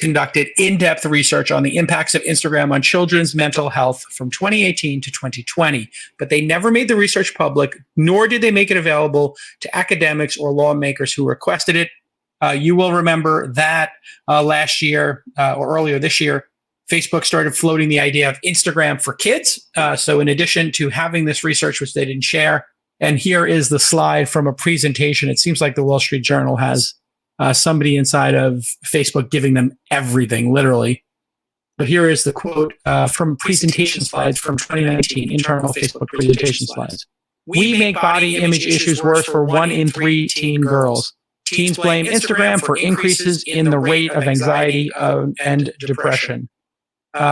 conducted in-depth research on the impacts of Instagram on children's mental health from 2018 to 2020, but they never made the research public, nor did they make it available to academics or lawmakers who requested it. You will remember that last year or earlier this year, Facebook started floating the idea of Instagram for kids. So in addition to having this research, which they didn't share, and here is the slide from a presentation. It seems like the Wall Street Journal has somebody inside of Facebook giving them everything, literally. But here is the quote from presentation slides from 2019, internal Facebook presentation slides. We make body image issues worse for 1 in 3 teen girls. Teens blame Instagram for increases in the rate of anxiety and depression.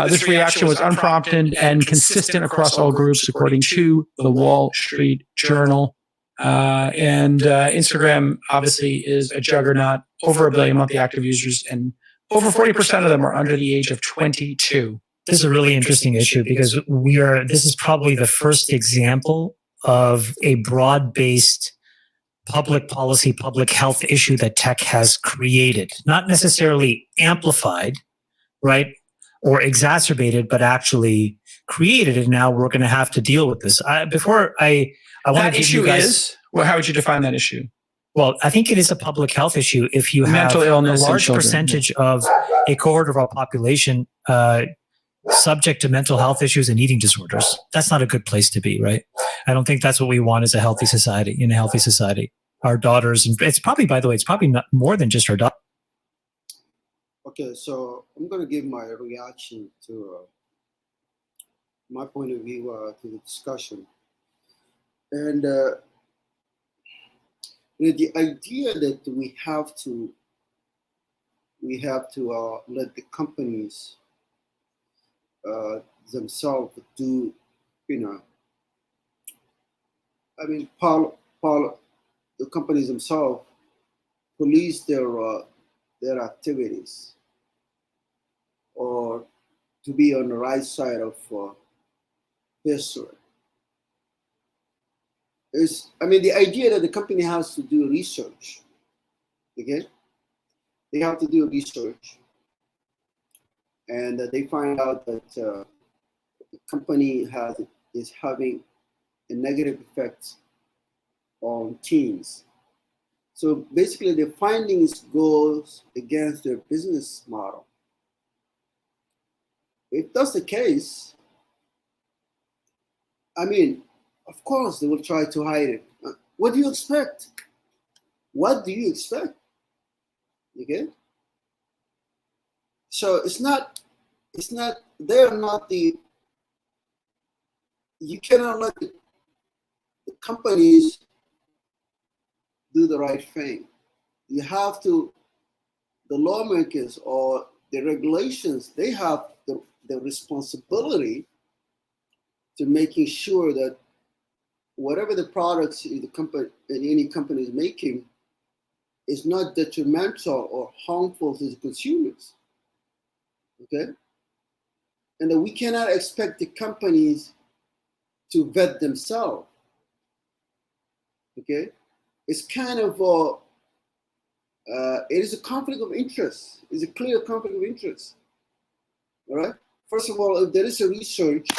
This reaction was unprompted and consistent across all groups, according to the Wall Street Journal. And Instagram obviously is a juggernaut, over 1 billion monthly active users, and over 40% of them are under the age of 22. This is a really interesting issue because this is probably the first example of a broad-based public policy, public health issue that tech has created, not necessarily amplified, right? Or exacerbated, but actually created, and now we're going to have to deal with this. I want to give you guys. Well, how would you define that issue? Well, I think it is a public health issue if you have mental illness, a large percentage of a cohort of our population subject to mental health issues and eating disorders. That's not a good place to be, right? I don't think that's what we want as a healthy society. In a healthy society, our daughters, and it's probably, by the way, it's probably not more than just our daughters. Okay, so I'm going to give my reaction to my point of view to the discussion. And the idea that we have to let the companies themselves do, the companies themselves police their activities, or to be on the right side of history. The idea that the company has to do research, okay? They have to do research, and they find out that the company is having a negative effect on teens. So basically, the findings goes against their business model. If that's the case, of course they will try to hide it. What do you expect? What do you expect? Okay. So they're not the. You cannot let the companies do the right thing. You have to, the lawmakers or the regulations, they have the responsibility to making sure that whatever the products the company and any company is making is not detrimental or harmful to the consumers. Okay? And that we cannot expect the companies to vet themselves. Okay? It's kind of it is a conflict of interest. It's a clear conflict of interest. All right. First of all, if there is a research,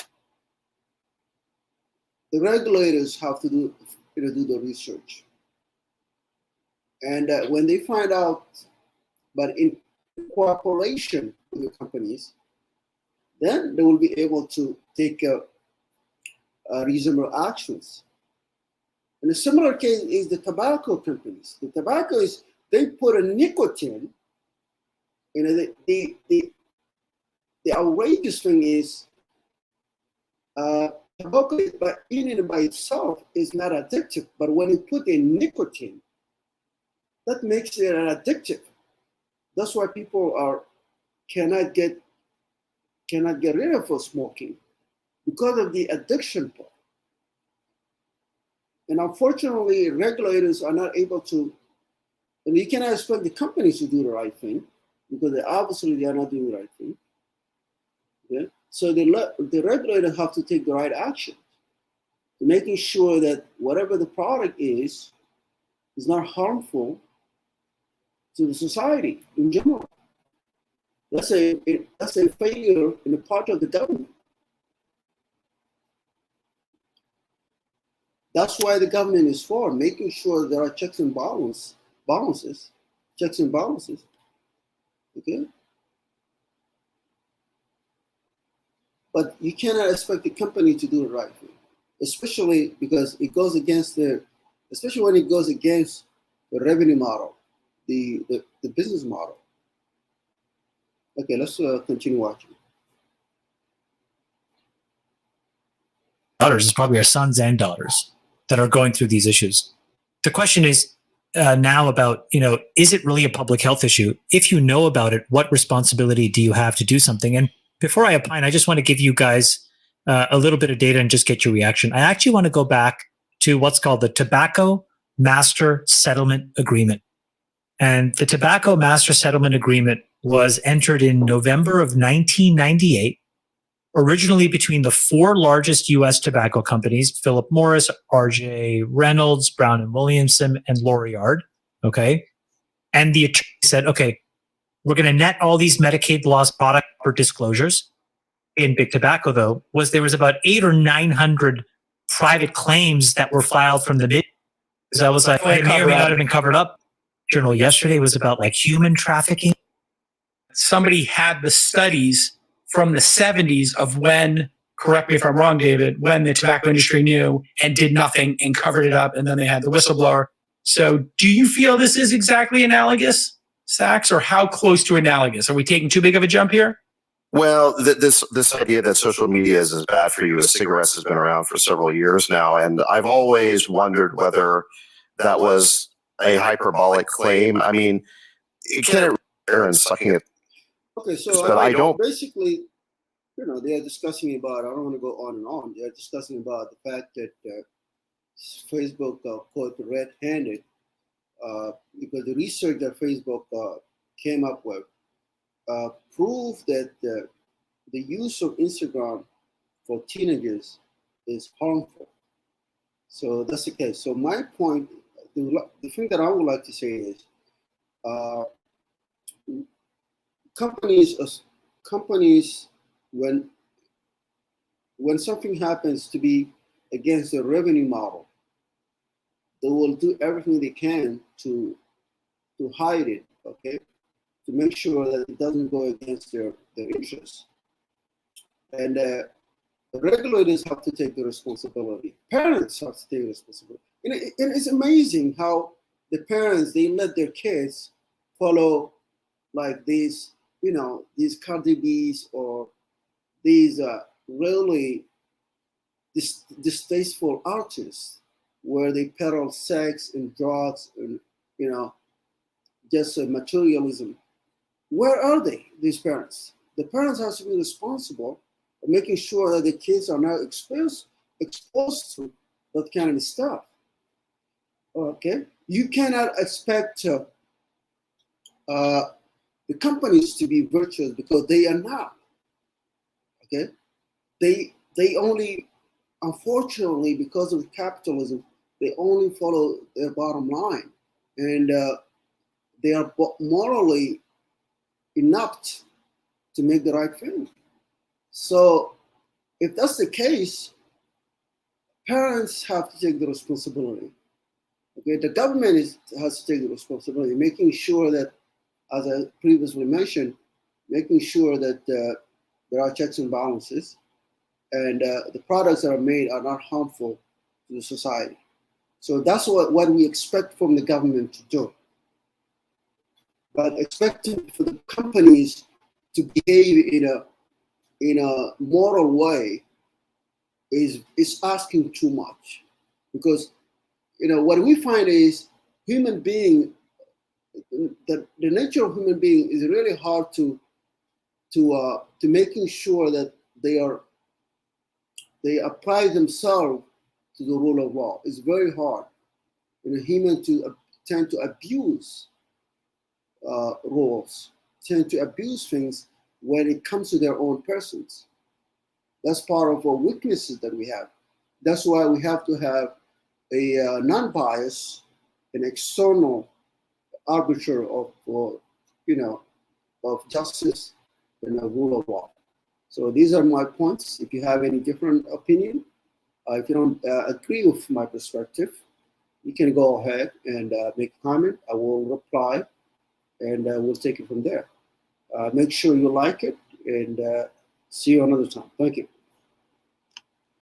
the regulators have to do the research, and when they find out, but in cooperation with the companies, then they will be able to take reasonable actions. And a similar case is the tobacco companies. The tobacco is, they put a nicotine, the outrageous thing is tobacco in and by itself is not addictive, but when you put a nicotine, that makes it an addictive. That's why people cannot get rid of smoking, because of the addiction part. And unfortunately, regulators are not able to, and you cannot expect the companies to do the right thing, because they are not doing the right thing. Okay? So the regulators have to take the right action, to making sure that whatever the product is not harmful to the society in general. That's a failure in the part of the government. That's why the government is for, making sure there are checks and balances, checks and balances. Okay? But you cannot expect the company to do the right thing, especially because it goes against especially when it goes against the revenue model, the business model. Okay, let's continue watching. Daughters is probably our sons and daughters that are going through these issues. The question is now about, is it really a public health issue? If you know about it, what responsibility do you have to do something? And before I opine, I just want to give you guys a little bit of data and just get your reaction. I actually want to go back to what's called the Tobacco Master Settlement Agreement. And the Tobacco Master Settlement Agreement was entered in November of 1998, originally between the four largest U.S. tobacco companies, Philip Morris, R.J. Reynolds, Brown and Williamson, and Lorillard. Okay. And the attorney said, okay, we're going to net all these Medicaid lost product for disclosures. In big tobacco, though, there was about 800 or 900 private claims that were filed from the mid. So I was like, it may or may not have been covered up. Journal yesterday was about like human trafficking. Somebody had the studies from the 70s of when, correct me if I'm wrong, David, when the tobacco industry knew and did nothing and covered it up, and then they had the whistleblower. So do you feel this is exactly analogous, Sachs, or how close to analogous? Are we taking too big of a jump here? Well, this idea that social media is as bad for you as cigarettes has been around for several years now, and I've always wondered whether that was a hyperbolic claim. I mean, it can't and sucking it. Okay, so but I don't. Basically, they are discussing about. I don't want to go on and on. They are discussing about the fact that Facebook caught red-handed because the research that Facebook came up with proved that the use of Instagram for teenagers is harmful. So that's the case. So my point, the thing that I would like to say is, companies, when something happens to be against the revenue model, they will do everything they can to hide it. Okay. To make sure that it doesn't go against their interests. And the regulators have to take the responsibility. Parents have to take responsibility. And it's amazing how the parents, they let their kids follow like these Cardi B's or these really distasteful artists where they peddle sex and drugs and, just materialism. Where are they, these parents? The parents have to be responsible for making sure that the kids are not exposed to that kind of stuff. Okay? You cannot expect the companies to be virtuous because they are not. Okay? They only, unfortunately, because of capitalism, they only follow their bottom line. And they are morally inept to make the right thing. So if that's the case, parents have to take the responsibility. Okay, the government has to take the responsibility, making sure that, as I previously mentioned, making sure that there are checks and balances and the products that are made are not harmful to the society. So that's what we expect from the government to do. But expecting for the companies to behave in a moral way is asking too much, because what we find is human being, the nature of human being is really hard to making sure that they apply themselves to the rule of law. It's very hard. Humans tend to abuse rules, tend to abuse things when it comes to their own persons. That's part of our weaknesses that we have. That's why we have to have a non-biased, an external arbiter of justice and a rule of law. So these are my points. If you have any different opinion, if you don't agree with my perspective, you can go ahead and make a comment. I will reply, and we'll take it from there. Make sure you like it, and see you another time. Thank you.